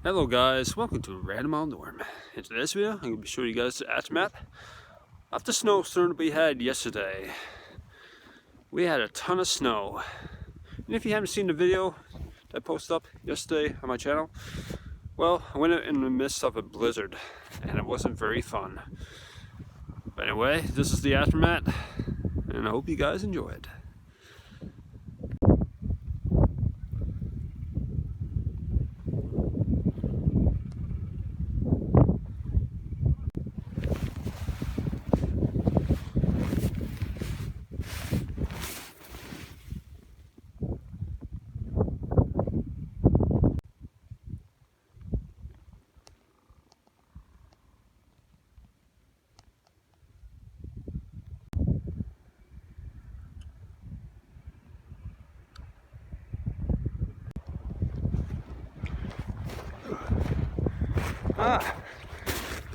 Hello guys, welcome to Random on Norm. In today's video, I'm going to be showing you guys the aftermath of the snowstorm that we had yesterday. We had a ton of snow. And if you haven't seen the video that I posted up yesterday on my channel, well, I went in the midst of a blizzard and it wasn't very fun. But anyway, this is the aftermath and I hope you guys enjoy it.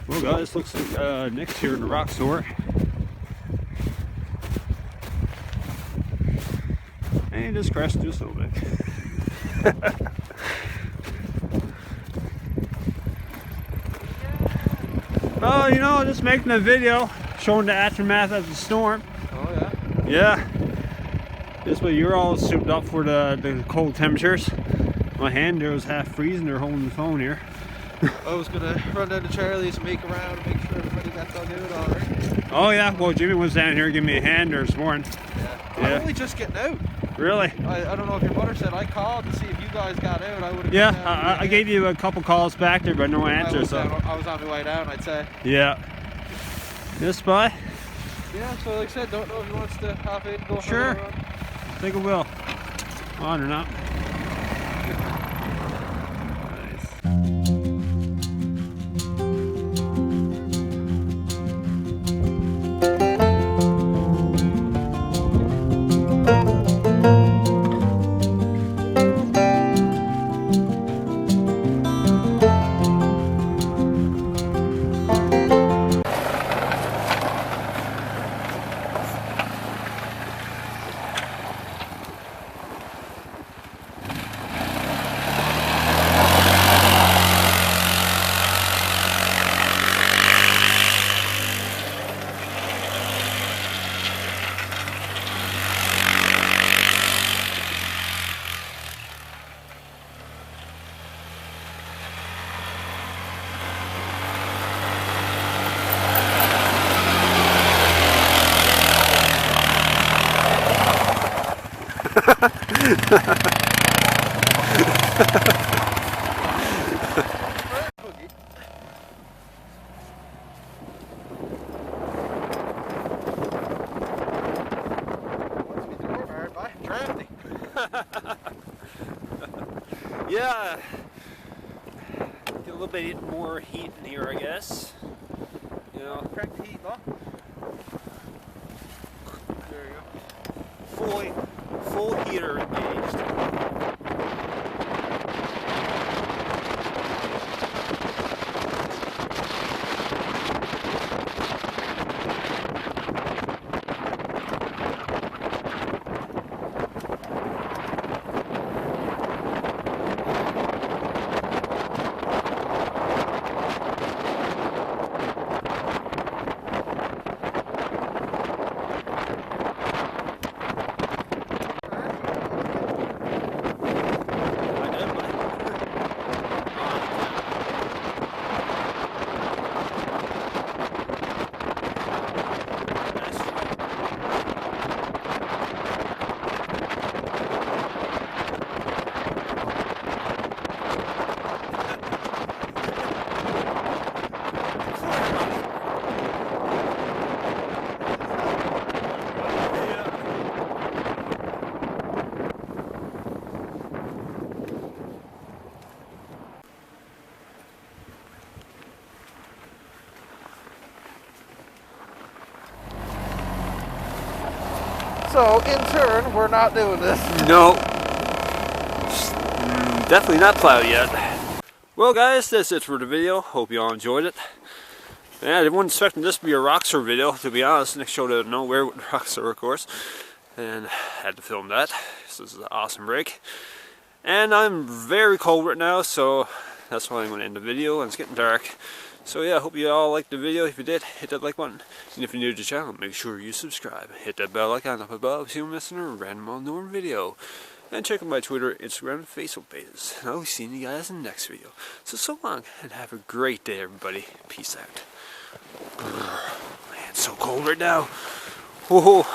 Well guys, looks like Nick's here in the Roxor. And he just crashed through a snowbank. Oh, you know, just making a video showing the aftermath of the storm. Oh yeah? Yeah. This way you're all souped up for the cold temperatures. My hand there was half freezing, they're holding the phone here. I was gonna run down to Charlie's and make around and make sure everybody got dug out alright. Oh yeah, well Jimmy was down here giving me a hand there this morning. Yeah. I'm only just getting out. Really? I don't know if your mother said I called to see if you guys got out. I would have. Yeah, I gave you a couple calls back there, but no answer. I was on my way down, I'd say. Yeah. This by? Yeah, so like I said, don't know if he wants to hop in and go for Sure. a run. I think it will. On or not. Yeah, get a little bit more heat in here, I guess. You know, Crank the heat up. There you go. Full heater engaged. So, in turn, we're not doing this. No. Definitely not plowed yet. Well guys, that's it for the video. Hope you all enjoyed it. Yeah, I wasn't expecting this to be a Roxor video, to be honest. Next show to nowhere with Roxor, of course. And had to film that. This is an awesome break. And I'm very cold right now, so That's why I'm going to end the video, and it's getting dark. So yeah, I hope you all liked the video. If you did, hit that like button. And if you're new to the channel, make sure you subscribe. Hit that bell icon up above so you don't miss another random unknown video. And check out my Twitter, Instagram, and Facebook pages. And I'll be seeing you guys in the next video. So long, and have a great day, everybody. Peace out. Man, it's so cold right now. Whoa.